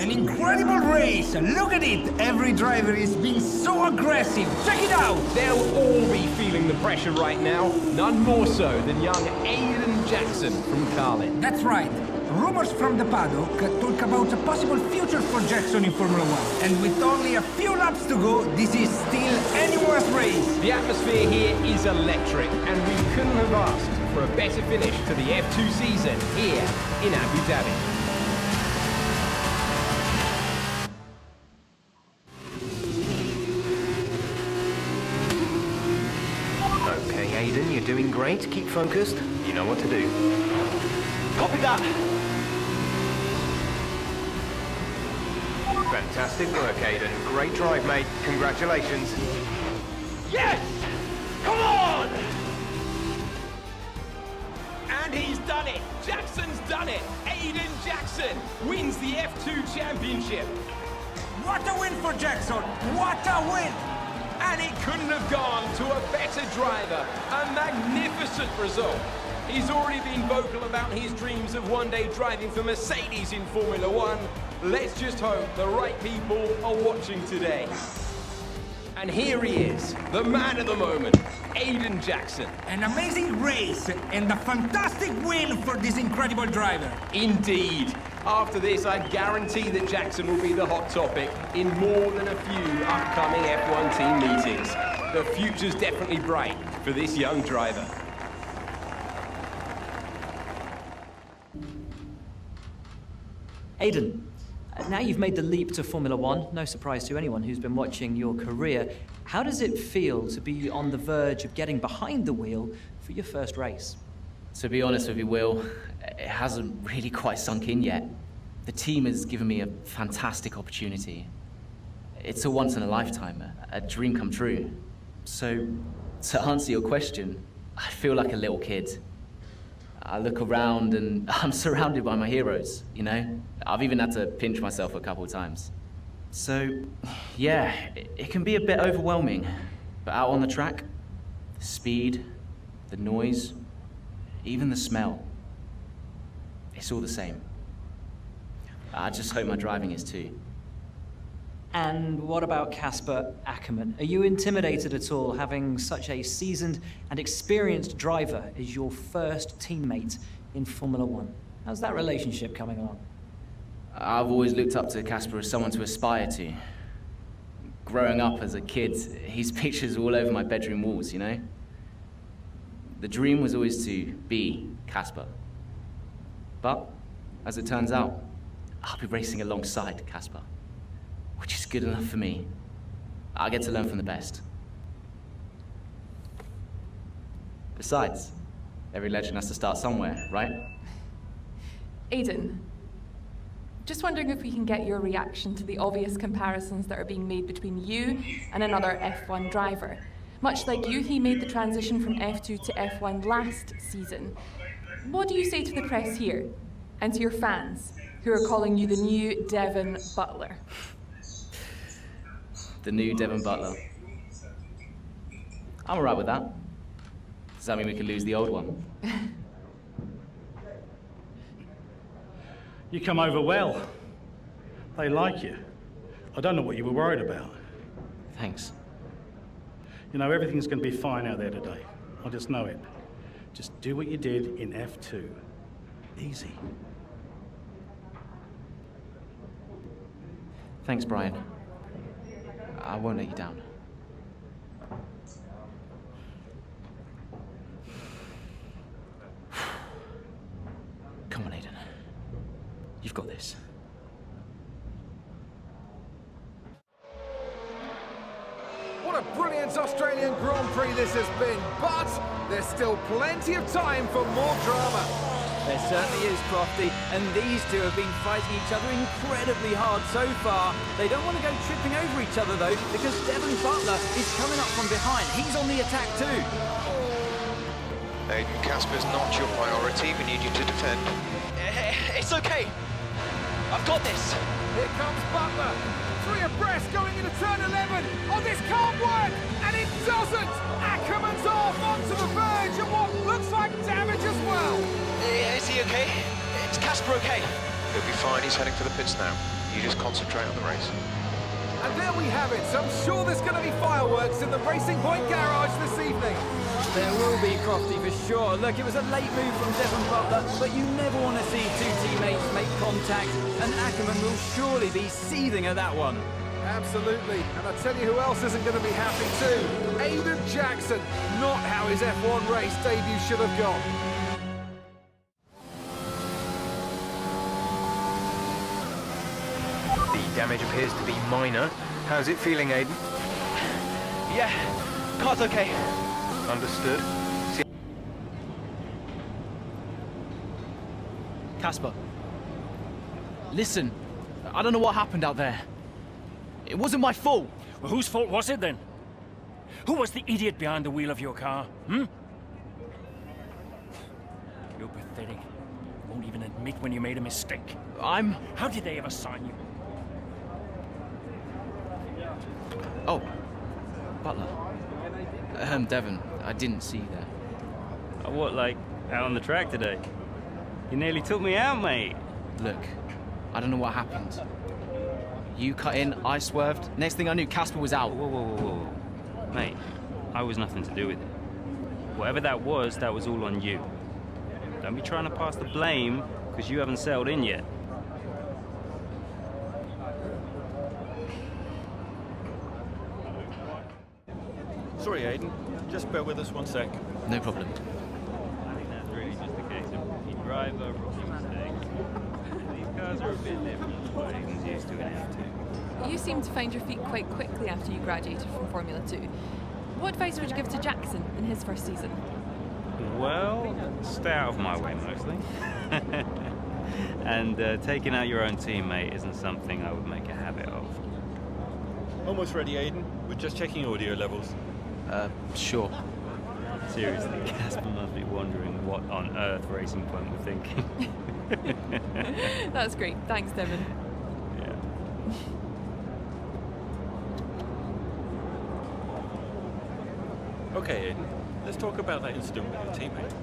An incredible race! Look at it! Every driver is being so aggressive! Check it out! They'll all be feeling the pressure right now. None more so than young Aiden Jackson from Carlin. That's right. Rumors from the paddock talk about a possible future for Jackson in Formula 1. And with only a few laps to go, this is still anyone's race. The atmosphere here is electric, and we couldn't have asked for a better finish to the F2 season here in Abu Dhabi. Okay, Aiden, you're doing great. Keep focused. You know what to do. Copy that. Fantastic work, Aiden. Great drive, mate. Congratulations. Yes! Come on! And he's done it! Jackson's done it! Aiden Jackson wins the F2 championship! What a win for Jackson! What a win! And it couldn't have gone to a better driver. A magnificent result. He's already been vocal about his dreams of one day driving for Mercedes in Formula 1. Let's just hope the right people are watching today. And here he is, the man of the moment, Aiden Jackson. An amazing race and a fantastic win for this incredible driver. Indeed. After this, I guarantee that Jackson will be the hot topic in more than a few upcoming F1 team meetings. The future's definitely bright for this young driver. Aiden, now you've made the leap to Formula One, no surprise to anyone who's been watching your career. How does it feel to be on the verge of getting behind the wheel for your first race? To be honest with you, Will, it hasn't really quite sunk in yet. The team has given me a fantastic opportunity. It's a once-in-a-lifetime, a dream come true. So, to answer your question, I feel like a little kid. I look around and I'm surrounded by my heroes, you know? I've even had to pinch myself a couple of times. So, yeah, it can be a bit overwhelming. But out on the track, the speed, the noise, even the smell, it's all the same. I just hope my driving is too. And what about Casper Ackerman? Are you intimidated at all having such a seasoned and experienced driver as your first teammate in Formula One? How's that relationship coming along? I've always looked up to Casper as someone to aspire to. Growing up as a kid, his pictures were all over my bedroom walls, you know? The dream was always to be Casper. But, as it turns out, I'll be racing alongside Casper, which is good enough for me. I get to learn from the best. Besides, every legend has to start somewhere, right? Aiden, just wondering if we can get your reaction to the obvious comparisons that are being made between you and another F1 driver. Much like you, he made the transition from F2 to F1 last season. What do you say to the press here, and to your fans, who are calling you the new Devon Butler? The new Devon Butler. I'm alright with that. Does that mean we could lose the old one? You come over well. They like you. I don't know what you were worried about. Thanks. You know, everything's going to be fine out there today. I just know it. Just do what you did in F2. Easy. Thanks, Brian. I won't let you down. Come on, Aiden. You've got this. What a brilliant Australian Grand Prix this has been, but there's still plenty of time for more drama. There certainly is, Crofty, and these two have been fighting each other incredibly hard so far. They don't want to go tripping over each other, though, because Devon Butler is coming up from behind. He's on the attack, too. Aiden, Casper's not your priority. We need you to defend. It's okay. I've got this. Here comes Butler. 3 abreast going into turn 11. Oh, this can't work! And it doesn't! Ackerman's off onto the verge of what looks like damage as well. Is he okay? Is Casper okay? He'll be fine. He's heading for the pits now. You just concentrate on the race. And there we have it. So I'm sure there's going to be fireworks in the Racing Point garage this evening. There will be, Crofty, for sure. Look, it was a late move from Devon Butler, but you never want to see two teammates make contact, and Ackerman will surely be seething at that one. Absolutely. And I tell you who else isn't going to be happy too. Aiden Jackson. Not how his F1 race debut should have gone. The damage appears to be minor. How's it feeling, Aiden? Yeah, car's okay. Understood. Casper, listen, I don't know what happened out there. It wasn't my fault. Well, whose fault was it then? Who was the idiot behind the wheel of your car, hmm? You're pathetic. You won't even admit when you made a mistake. How did they ever sign you? Oh, Butler. Devon, I didn't see you there. What, like, out on the track today? You nearly took me out, mate. Look, I don't know what happened. You cut in, I swerved. Next thing I knew, Casper was out. Whoa. Mate, I was nothing to do with it. Whatever that was all on you. Don't be trying to pass the blame, because you haven't settled in yet. Sorry, Aiden. Just bear with us one sec. No problem. I think that's really just a case of rookie driver, rookie mistakes. These cars are a bit different from what Aiden's used to in F2. You seem to find your feet quite quickly after you graduated from Formula 2. What advice would you give to Jackson in his first season? Well, stay out of my way mostly. And taking out your own teammate isn't something I would make a habit of. Almost ready, Aiden. We're just checking audio levels. Sure. Seriously, Casper must be wondering what on earth Racing Point were thinking. That's great. Thanks, Devon. Yeah. Okay, Aiden. Let's talk about that incident with your teammate.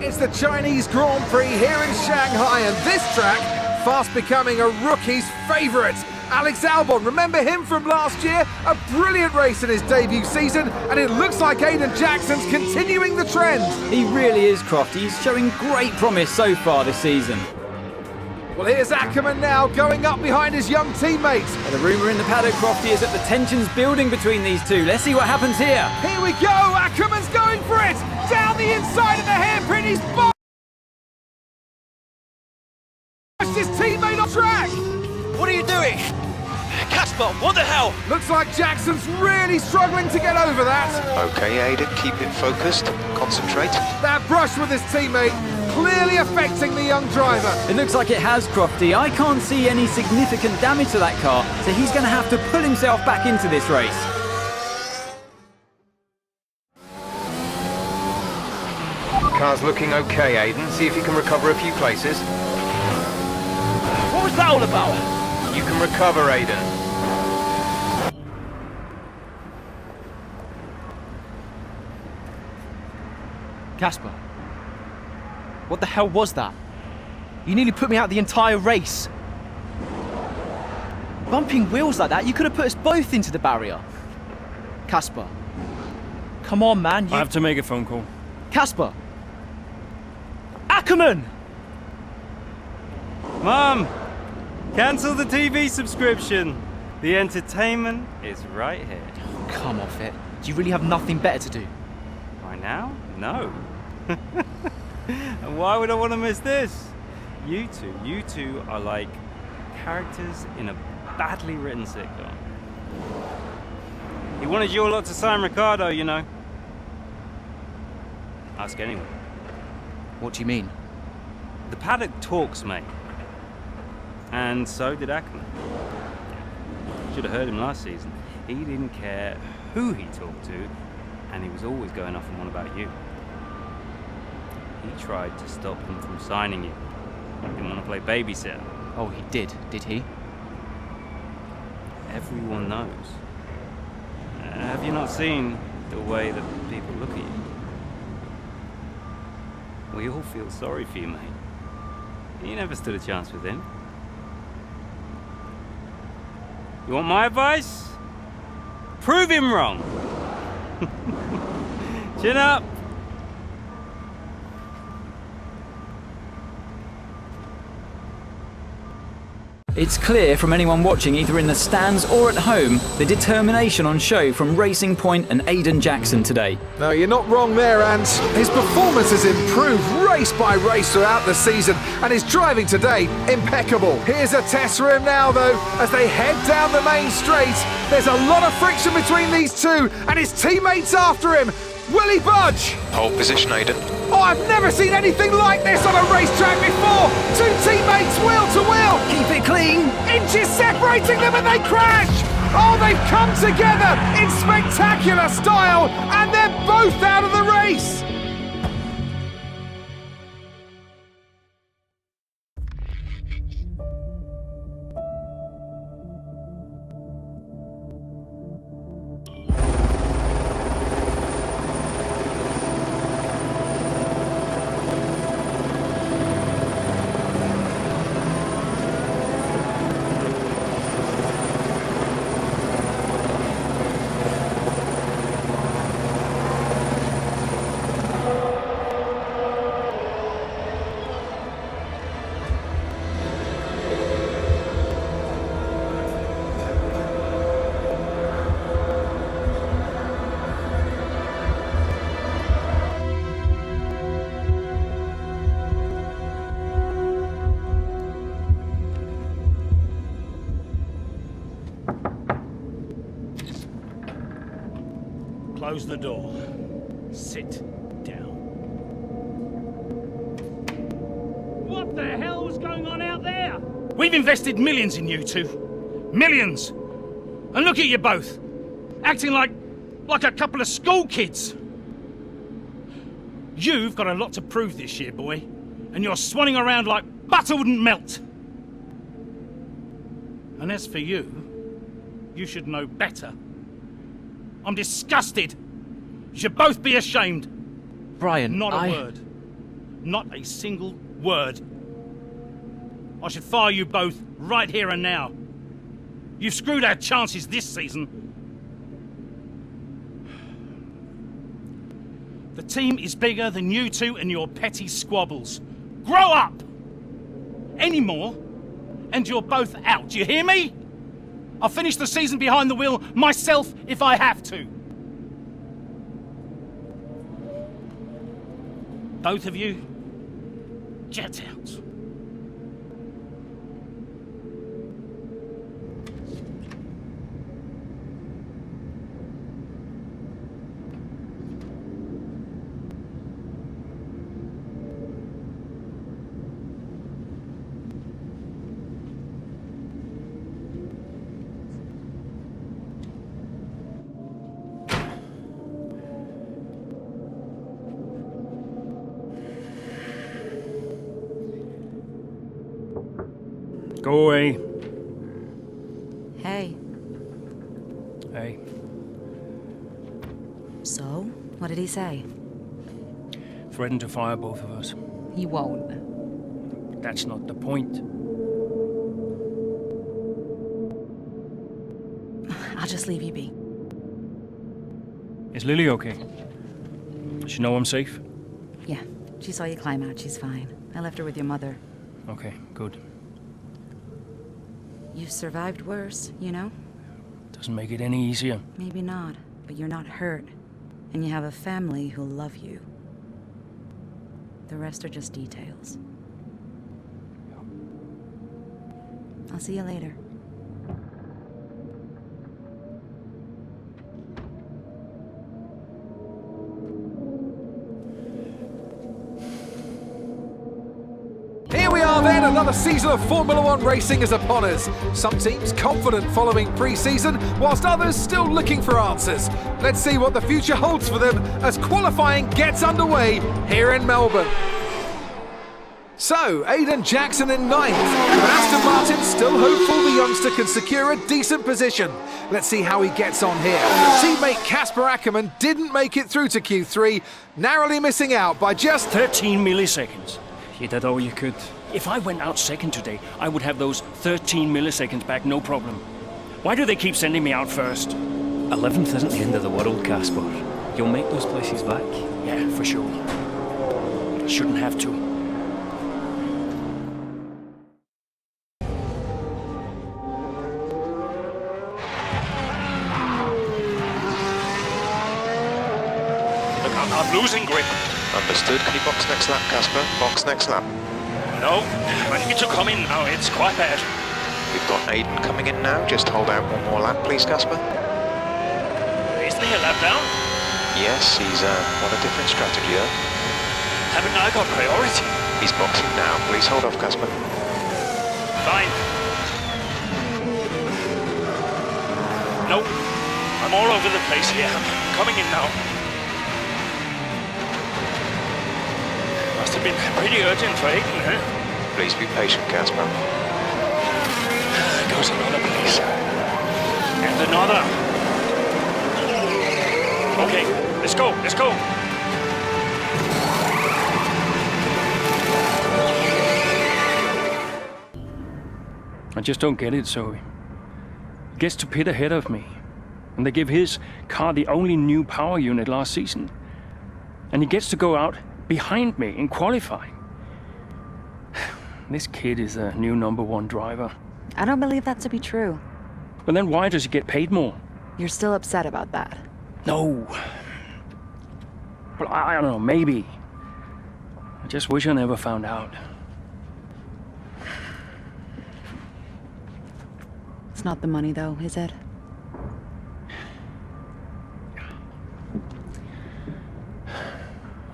It's the Chinese Grand Prix here in Shanghai, and this track fast becoming a rookie's favourite. Alex Albon, remember him from last year? A brilliant race in his debut season, and it looks like Aiden Jackson's continuing the trend. He really is, Crofty. He's showing great promise so far this season. Well, here's Ackerman now, going up behind his young teammates. The rumour in the paddock, Crofty, is that the tension's building between these two. Let's see what happens here. Here we go, Ackerman's going for it! Down the inside of the hairpin, he's pushed his teammate off track! What are you doing? Casper, what the hell? Looks like Jackson's really struggling to get over that. Okay, Aiden, keep it focused. Concentrate. That brush with his teammate clearly affecting the young driver. It looks like it has, Crofty. I can't see any significant damage to that car, so he's going to have to pull himself back into this race. Car's looking okay, Aiden. See if you can recover a few places. What was that all about? You can recover, Aiden. Casper, what the hell was that? You nearly put me out the entire race. Bumping wheels like that, you could have put us both into the barrier. Casper, come on, man. I have to make a phone call. Casper! Ackerman! Mum! Cancel the TV subscription. The entertainment is right here. Oh, come off it. Do you really have nothing better to do? Right now? No. And why would I want to miss this? You two are like characters in a badly written sitcom. He wanted your lot to sign Ricardo, you know. Ask anyone. What do you mean? The paddock talks, mate. And so did Ackerman. Should have heard him last season. He didn't care who he talked to, and he was always going off on one about you. He tried to stop him from signing you. He didn't want to play babysitter. Oh, he did he? Everyone knows. Have you not seen the way that people look at you? We all feel sorry for you, mate. You never stood a chance with him. You want my advice? Prove him wrong. Chin up. It's clear from anyone watching either in the stands or at home the determination on show from Racing Point and Aiden Jackson today. No, you're not wrong there, and his performance has improved race by race throughout the season, and his driving today, impeccable. Here's a test for him now, though, as they head down the main straight. There's a lot of friction between these two, and his teammates after him. Will he budge? Pole position, Aiden. Oh, I've never seen anything like this on a racetrack before! Two teammates wheel to wheel! Keep it clean! Inches separating them and they crash! Oh, they've come together in spectacular style, and they're both out of the race! Close the door. Sit down. What the hell was going on out there? We've invested millions in you two. Millions! And look at you both. Acting like a couple of school kids. You've got a lot to prove this year, boy. And you're swanning around like butter wouldn't melt. And as for you, you should know better. I'm disgusted. You should both be ashamed. Brian, Not a word. Not a single word. I should fire you both right here and now. You've screwed our chances this season. The team is bigger than you two and your petty squabbles. Grow up! Any more, and you're both out. Do you hear me? I'll finish the season behind the wheel myself if I have to. Both of you, get out. Go away. Hey. Hey. So, what did he say? Threatened to fire both of us. He won't. That's not the point. I'll just leave you be. Is Lily okay? Does she know I'm safe? Yeah, she saw you climb out. She's fine. I left her with your mother. Okay, good. You've survived worse, you know? Doesn't make it any easier. Maybe not, but you're not hurt. And you have a family who'll love you. The rest are just details. I'll see you later. Here we are then, another season of Formula One racing is upon us. Some teams confident following pre-season, whilst others still looking for answers. Let's see what the future holds for them as qualifying gets underway here in Melbourne. So, Aiden Jackson in ninth. But Aston Martin still hopeful the youngster can secure a decent position. Let's see how he gets on here. Teammate Casper Ackerman didn't make it through to Q3, narrowly missing out by just 13 milliseconds. You did all you could. If I went out second today, I would have those 13 milliseconds back, no problem. Why do they keep sending me out first? 11th isn't the end of the world, Casper. You'll make those places back. Yeah, for sure. But I shouldn't have to. Look, I'm losing grip. Understood. Can you box next lap, Casper? Box next lap. No, I need to come in now. It's quite bad. We've got Aiden coming in now. Just hold out one more lap, please, Casper. Isn't he a lap down? Yes, he's on a different strategy, though. Haven't I got priority? He's boxing now. Please hold off, Casper. Fine. No, I'm all over the place here. I'm coming in now. Must have been pretty urgent for Aiden, huh? Please be patient, Casper. There goes another place. And another. Okay, let's go, let's go. I just don't get it, Zoe. He gets to pit ahead of me, and they give his car the only new power unit last season. And he gets to go out behind me in qualifying. This kid is the new #1 driver. I don't believe that to be true. But then why does he get paid more? You're still upset about that. No. Well, I don't know, maybe. I just wish I never found out. It's not the money, though, is it?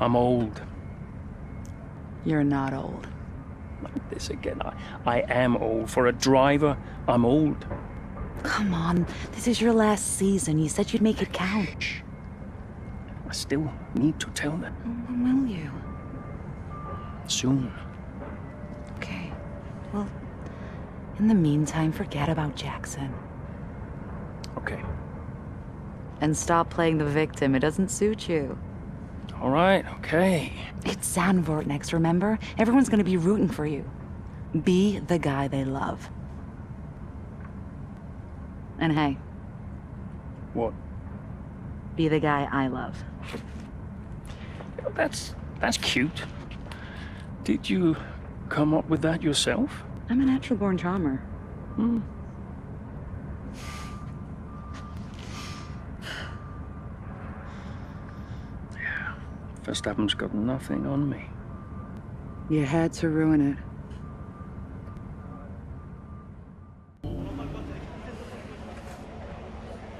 I'm old. You're not old. Like this again. I am old. For a driver, I'm old. Come on, this is your last season. You said you'd make it count. I still need to tell them. When will you? Soon. Okay. Well, in the meantime, forget about Jackson. Okay. And stop playing the victim. It doesn't suit you. All right, okay. It's Zandvoort next, remember? Everyone's gonna be rooting for you. Be the guy they love. And hey. What? Be the guy I love. That's cute. Did you come up with that yourself? I'm a natural-born charmer. Hmm. Yeah. Verstappen's got nothing on me. You had to ruin it.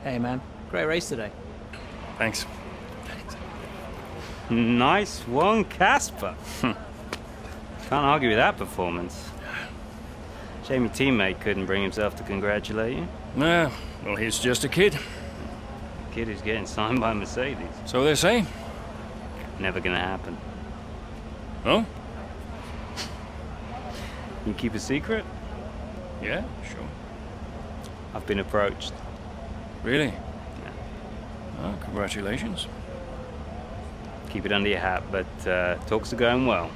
Hey, man. Great race today. Thanks. Nice one, Casper. Can't argue with that performance. Shame your teammate couldn't bring himself to congratulate you. Nah, well, he's just a kid. Kid who's getting signed by Mercedes. So they say. Never gonna happen. Oh? You keep a secret? Yeah, sure. I've been approached. Really? Yeah. Oh, congratulations. Keep it under your hat, but talks are going well.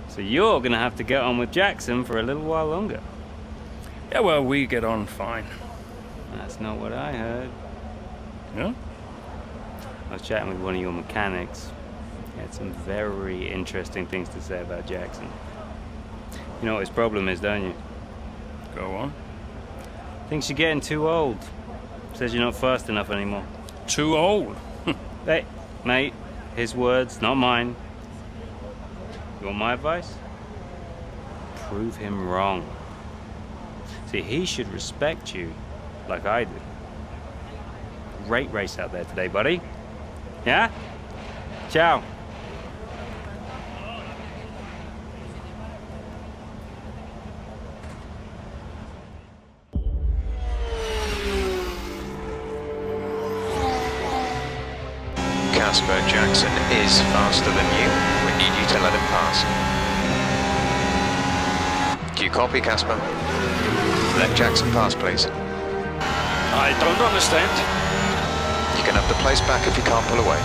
So you're gonna have to get on with Jackson for a little while longer. Yeah, well, we get on fine. That's not what I heard. Yeah? I was chatting with one of your mechanics. He had some very interesting things to say about Jackson. You know what his problem is, don't you? Go on. Thinks you're getting too old. Says you're not fast enough anymore. Too old? Hey, mate, his words, not mine. You want my advice? Prove him wrong. See, he should respect you like I do. Great race out there today, buddy. Yeah? Ciao. Casper, Jackson is faster than you. We need you to let him pass. Do you copy, Casper? Let Jackson pass, please. I don't understand. You can have the place back if you can't pull away.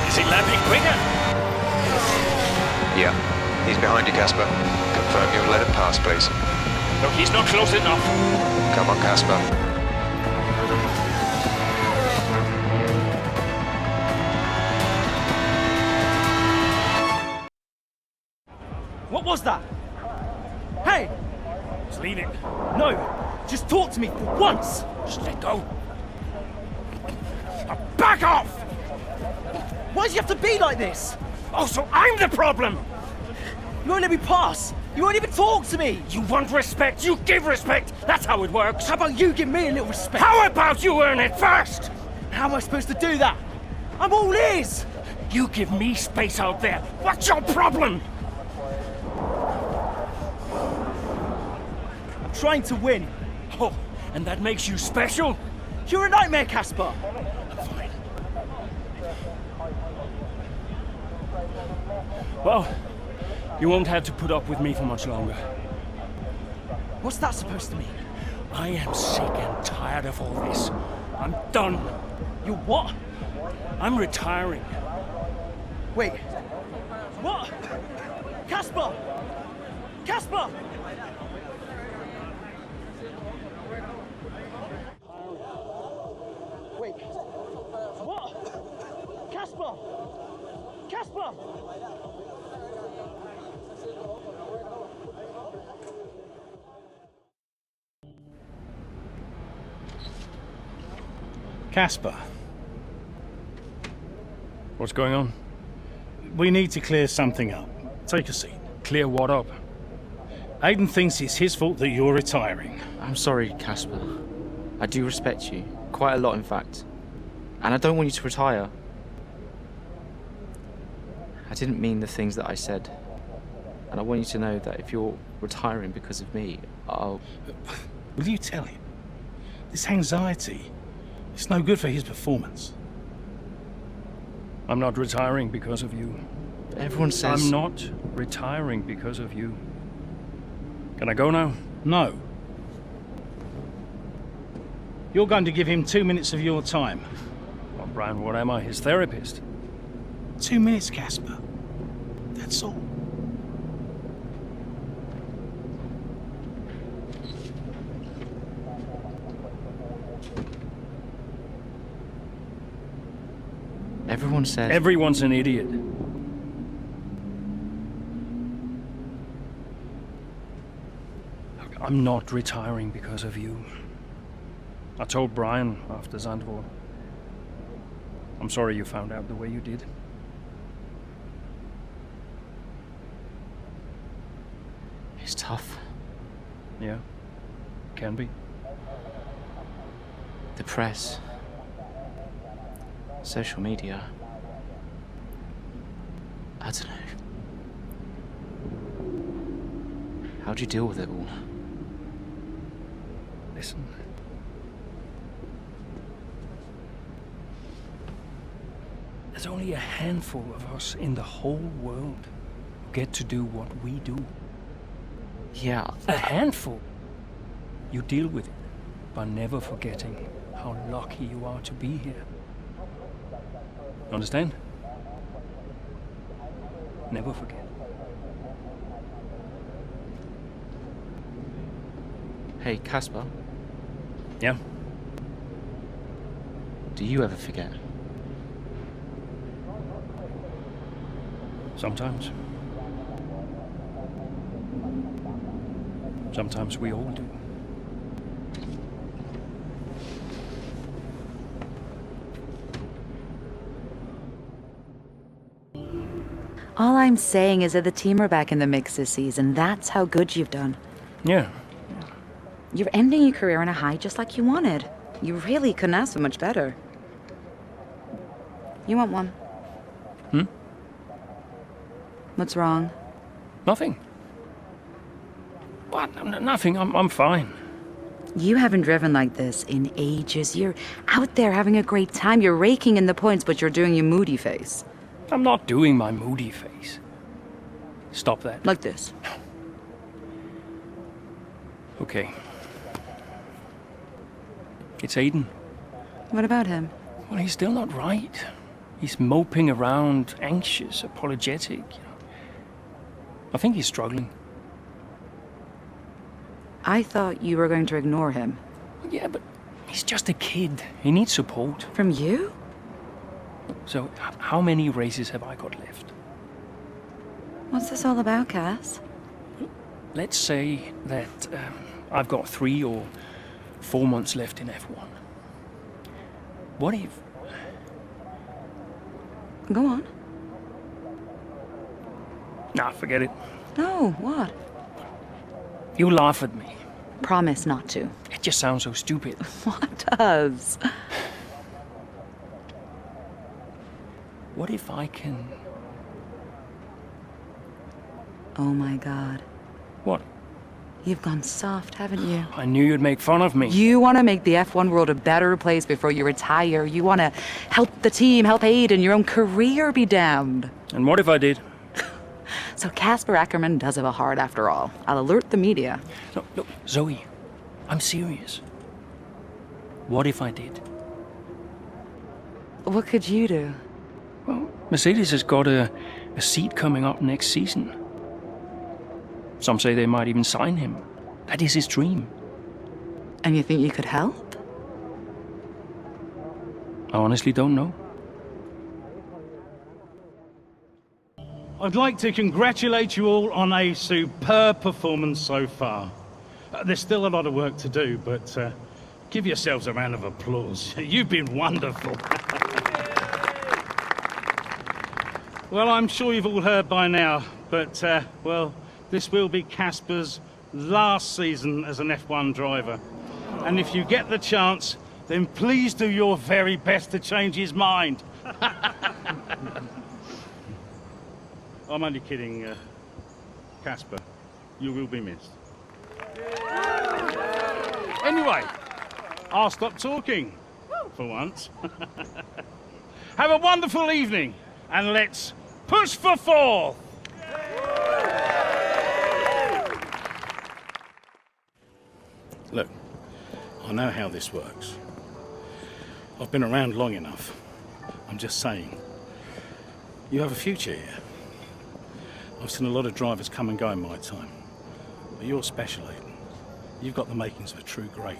Is he lapping quicker? Yeah. He's behind you, Casper. Confirm you'll let him pass, please. Look, he's not close enough. Come on, Casper. What was that? Hey! Just leave it. No! Just talk to me for once! Just let go. Now back off! Why do you have to be like this? Oh, so I'm the problem! You won't let me pass! You won't even talk to me! You want respect, you give respect! That's how it works! How about you give me a little respect? How about you earn it first? How am I supposed to do that? I'm all ears! You give me space out there. What's your problem? I'm trying to win. Oh, and that makes you special? You're a nightmare, Casper! Fine. Well, you won't have to put up with me for much longer. What's that supposed to mean? I am sick and tired of all this. I'm done. You what? I'm retiring. Wait. What? Casper! Casper! Wait. What? Casper! Casper! Casper, What's going on? we need to clear something up. Take a seat. Clear what up? Aiden thinks it's his fault that you're retiring. I'm sorry, Casper. I do respect you. Quite a lot, in fact. And I don't want you to retire. I didn't mean the things that I said. And I want you to know that if you're retiring because of me, I'll... Will you tell him? This anxiety, it's no good for his performance. I'm not retiring because of you. Everyone says... I'm not retiring because of you. Can I go now? No. You're going to give him 2 minutes of your time. Well, Brian, what am I? His therapist? 2 minutes, Casper. That's all. Everyone says... Everyone's an idiot. Look, I'm not retiring because of you. I told Brian after Zandvoort. I'm sorry you found out the way you did. It's tough. Yeah, can be. The press. Social media. I don't know. How'd you deal with it all? Listen. There's only a handful of us in the whole world who get to do what we do. Yeah. A handful. You deal with it by never forgetting how lucky you are to be here. Understand? Never forget. Hey, Casper. Yeah? Do you ever forget? Sometimes. Sometimes we all do. All I'm saying is that the team are back in the mix this season. That's how good you've done. Yeah. You're ending your career on a high just like you wanted. You really couldn't ask for much better. You want one? Hmm? What's wrong? Nothing. What? Nothing. I'm fine. You haven't driven like this in ages. You're out there having a great time. You're raking in the points, but you're doing your moody face. I'm not doing my moody face. Stop that. Like this. Okay. It's Aiden. What about him? Well, he's still not right. He's moping around, anxious, apologetic. I think he's struggling. I thought you were going to ignore him. Yeah, but he's just a kid. He needs support. From you? So, how many races have I got left? What's this all about, Cass? Let's say that I've got 3 or 4 months left in F1. What if... Go on. Nah, forget it. No, what? You laugh at me. Promise not to. It just sounds so stupid. What does? What if I can... Oh my god. What? You've gone soft, haven't you? I knew you'd make fun of me. You want to make the F1 world a better place before you retire. You want to help the team, help Aiden, your own career be damned. And what if I did? So Casper Ackerman does have a heart after all. I'll alert the media. Look, Zoe, I'm serious. What if I did? What could you do? Well, Mercedes has got a seat coming up next season. Some say they might even sign him. That is his dream. And you think you could help? I honestly don't know. I'd like to congratulate you all on a superb performance so far. There's still a lot of work to do, but give yourselves a round of applause. You've been wonderful. Well, I'm sure you've all heard by now, but, well, this will be Casper's last season as an F1 driver. And if you get the chance, then please do your very best to change his mind. I'm only kidding, Casper. You will be missed. Anyway, I'll stop talking, for once. Have a wonderful evening, and let's push for 4th! Look, I know how this works. I've been around long enough. I'm just saying, you have a future here. I've seen a lot of drivers come and go in my time. But you're special, Aiden. You've got the makings of a true great.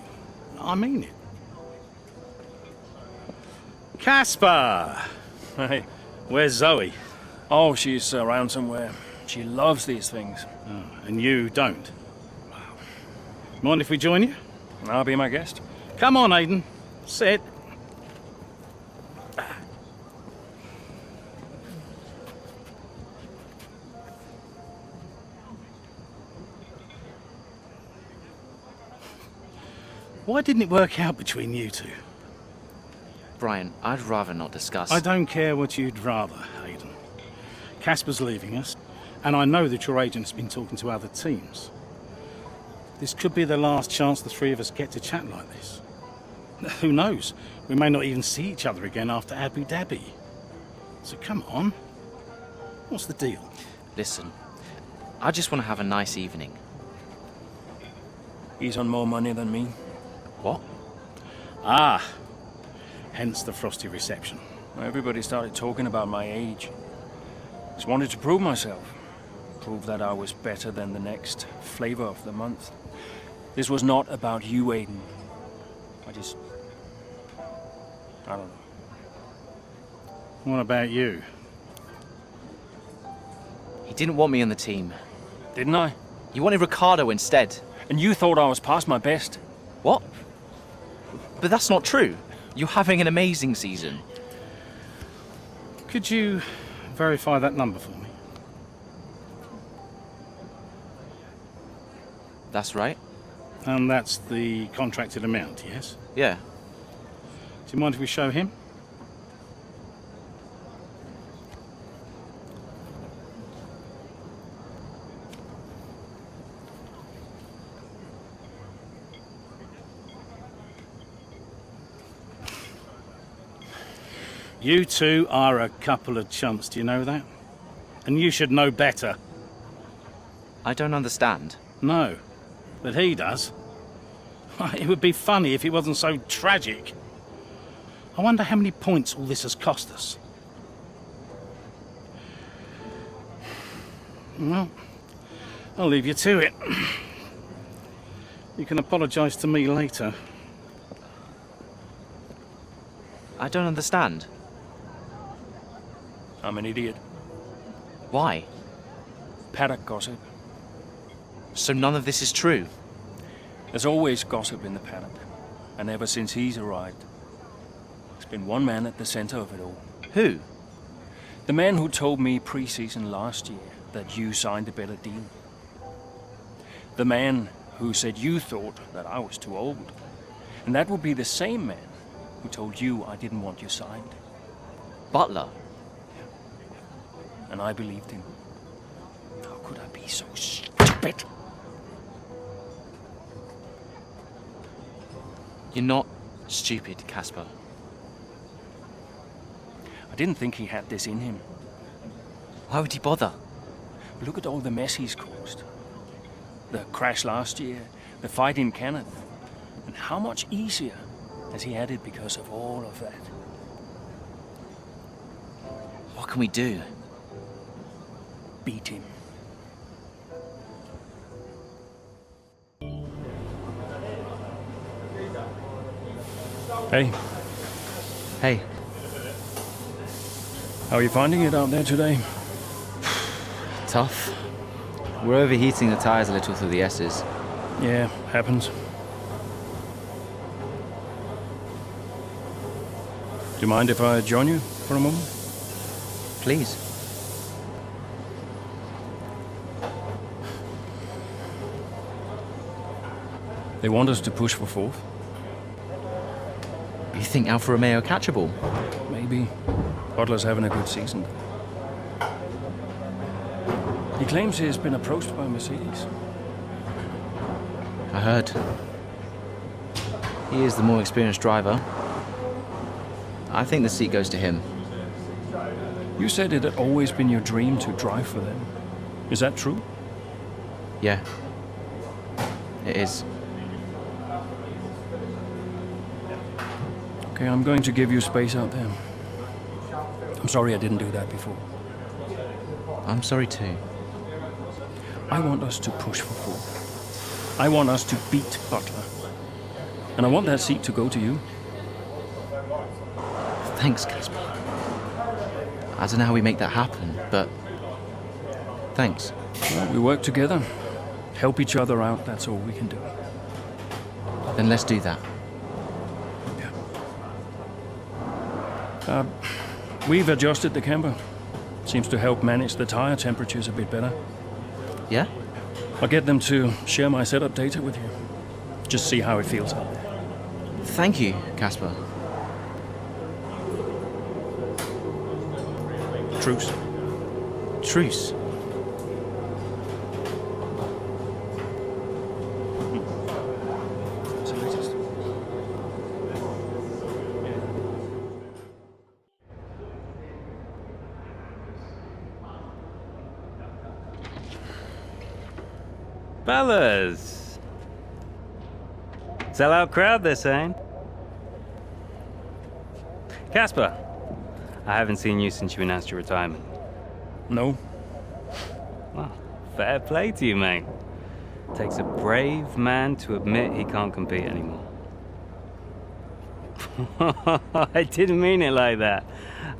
I mean it. Casper! Hey. Where's Zoe? Oh, she's around somewhere. She loves these things. Oh, and you don't? Mind if we join you? I'll be my guest. Come on, Aiden. Sit. Why didn't it work out between you two? Brian, I'd rather not discuss. I don't care what you'd rather, Aiden. Casper's leaving us, and I know that your agent's been talking to other teams. This could be the last chance the 3 of us get to chat like this. Who knows? We may not even see each other again after Abu Dhabi. So come on. What's the deal? Listen, I just want to have a nice evening. He's on more money than me. What? Ah, hence the frosty reception. Everybody started talking about my age. Just wanted to prove myself. Prove that I was better than the next flavor of the month. This was not about you, Aiden. I don't know. What about you? He didn't want me on the team. Didn't I? You wanted Ricardo instead. And you thought I was past my best. What? But that's not true. You're having an amazing season. Could you verify that number for me? That's right. And that's the contracted amount, yes? Yeah. Do you mind if we show him? You two are a couple of chumps, do you know that? And you should know better. I don't understand. No, but he does. It would be funny if it wasn't so tragic. I wonder how many points all this has cost us. Well, I'll leave you to it. You can apologise to me later. I don't understand. I'm an idiot. Why? Paddock gossip. So none of this is true? There's always gossip in the paddock. And ever since he's arrived, there's been one man at the centre of it all. Who? The man who told me pre-season last year that you signed a better deal. The man who said you thought that I was too old. And that would be the same man who told you I didn't want you signed. Butler? And I believed him. How could I be so stupid? You're not stupid, Casper. I didn't think he had this in him. Why would he bother? Look at all the mess he's caused. The crash last year, the fight in Kenneth. And how much easier has he had it because of all of that? What can we do? Beat him. Hey. Hey. How are you finding it out there today? Tough. We're overheating the tires a little through the S's. Yeah, happens. Do you mind if I join you for a moment? Please. They want us to push for fourth. You think Alfa Romeo catchable? Maybe. Butler's having a good season. He claims he has been approached by Mercedes. I heard. He is the more experienced driver. I think the seat goes to him. You said it had always been your dream to drive for them. Is that true? Yeah. It is. Okay, I'm going to give you space out there. I'm sorry I didn't do that before. I'm sorry too. I want us to push for fourth. I want us to beat Butler. And I want that seat to go to you. Thanks, Casper. I don't know how we make that happen, but thanks. Well, we work together. Help each other out, that's all we can do. Then let's do that. We've adjusted the camber. Seems to help manage the tire temperatures a bit better. Yeah? I'll get them to share my setup data with you. Just see how it feels out there. Thank you, Casper. Truce. Truce. Fellas! Sell-out crowd, they're saying. Casper, I haven't seen you since you announced your retirement. No. Well, fair play to you, mate. Takes a brave man to admit he can't compete anymore. I didn't mean it like that.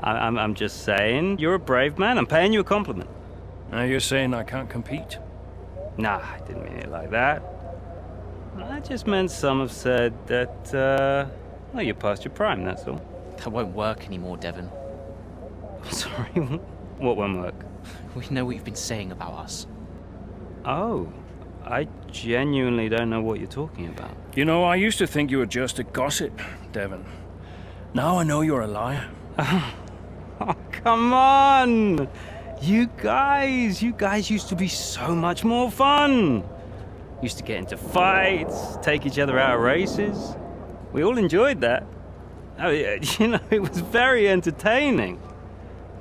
I'm just saying, you're a brave man. I'm paying you a compliment. Now you're saying I can't compete? Nah, I didn't mean it like that. I just meant some have said that, well, you're past your prime, that's all. That won't work anymore, Devon. Sorry, what won't work? We know what you've been saying about us. Oh, I genuinely don't know what you're talking about. You know, I used to think you were just a gossip, Devon. Now I know you're a liar. Oh, come on! You guys used to be so much more fun. Used to get into fights, take each other out of races. We all enjoyed that. Oh, you know, it was very entertaining.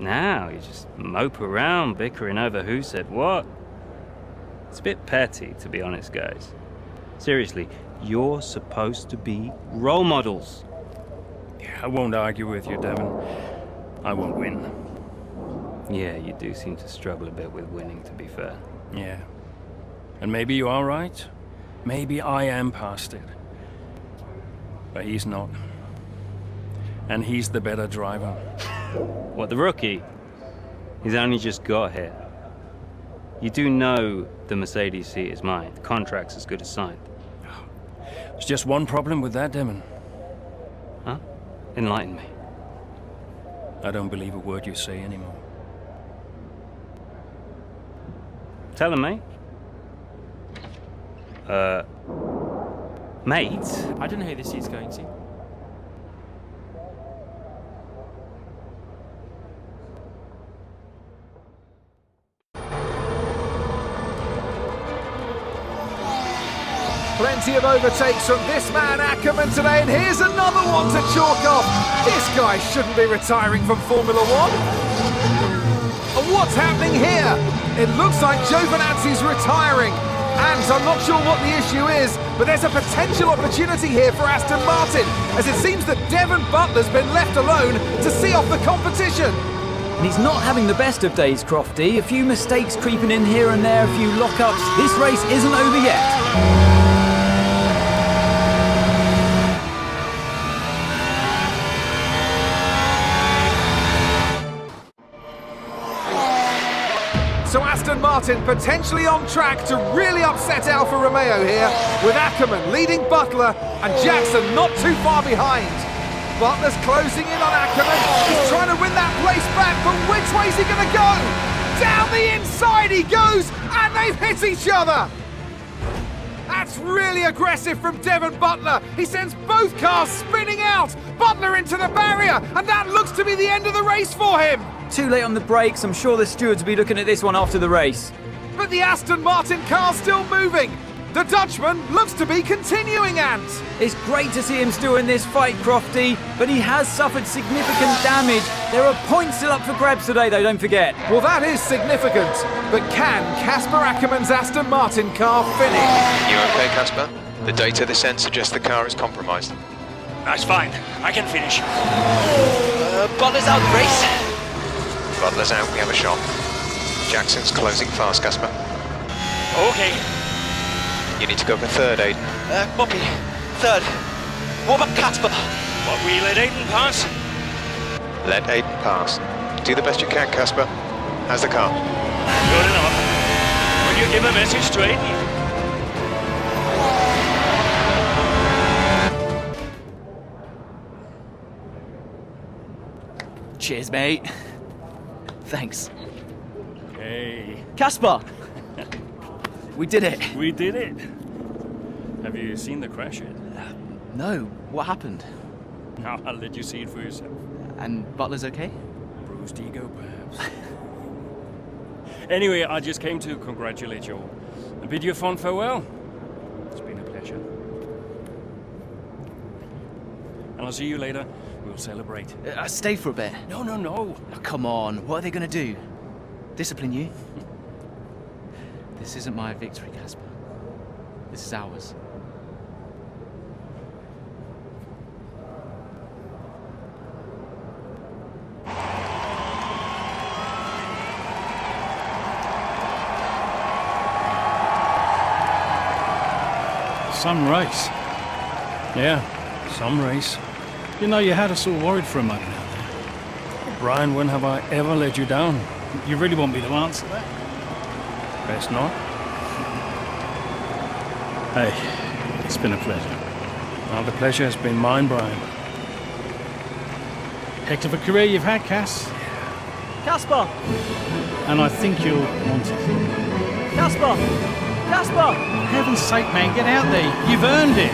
Now you just mope around bickering over who said what. It's a bit petty, to be honest, guys. Seriously, you're supposed to be role models. Yeah, I won't argue with you, Devon. I won't win. Yeah, you do seem to struggle a bit with winning, to be fair. Yeah. And maybe you are right. Maybe I am past it. But he's not. And he's the better driver. What, the rookie? He's only just got here. You do know the Mercedes seat is mine. The contract's as good as signed. There's just one problem with that, Devon. Huh? Enlighten me. I don't believe a word you say anymore. Tell him, mate. Mate? I don't know who this is going to. Plenty of overtakes from this man Ackerman today, and here's another one to chalk off. This guy shouldn't be retiring from Formula One. And what's happening here? It looks like Giovinazzi's retiring. And I'm not sure what the issue is, but there's a potential opportunity here for Aston Martin, as it seems that Devon Butler's been left alone to see off the competition. And he's not having the best of days, Crofty. A few mistakes creeping in here and there, a few lockups. This race isn't over yet. So Aston Martin potentially on track to really upset Alfa Romeo here, with Ackerman leading Butler and Jackson not too far behind. Butler's closing in on Ackerman. He's trying to win that place back, but which way's he going to go? Down the inside he goes, and they've hit each other. That's really aggressive from Devon Butler. He sends both cars spinning out. Butler into the barrier, and that looks to be the end of the race for him. Too late on the brakes. I'm sure the stewards will be looking at this one after the race. But the Aston Martin car's still moving. The Dutchman looks to be continuing, Ant. It's great to see him still in this fight, Crofty, but he has suffered significant damage. There are points still up for grabs today, though, don't forget. Well, that is significant. But can Casper Ackerman's Aston Martin car finish? You okay, Casper? The data this end suggests the car is compromised. That's fine. I can finish. Butler's out the race. Butler's out, we have a shot. Jackson's closing fast, Casper. Okay. You need to go for third, Aiden. Copy. Third. What about Casper? What, we let Aiden pass? Let Aiden pass. Do the best you can, Casper. How's the car? Good enough. Will you give a message to Aiden? Cheers, mate. Thanks. Hey. Casper! We did it. We did it. Have you seen the crash yet? No. What happened? No, I'll let you see it for yourself. And Butler's okay? Bruised ego, perhaps. Anyway, I just came to congratulate you all and bid you a fond farewell. It's been a pleasure. And I'll see you later. We'll celebrate. Stay for a bit. No, no, no. Oh, come on. What are they going to do? Discipline you? This isn't my victory, Casper. This is ours. Some race. Yeah, some race. You know, you had us all worried for a moment out there. Brian, when have I ever let you down? You really want me to answer that? Best not. Hey, it's been a pleasure. Well, the pleasure has been mine, Brian. Heck of a career you've had, Cass. Casper! And I think you'll want it. Casper! Casper! For heaven's sake, man, get out there. You've earned it.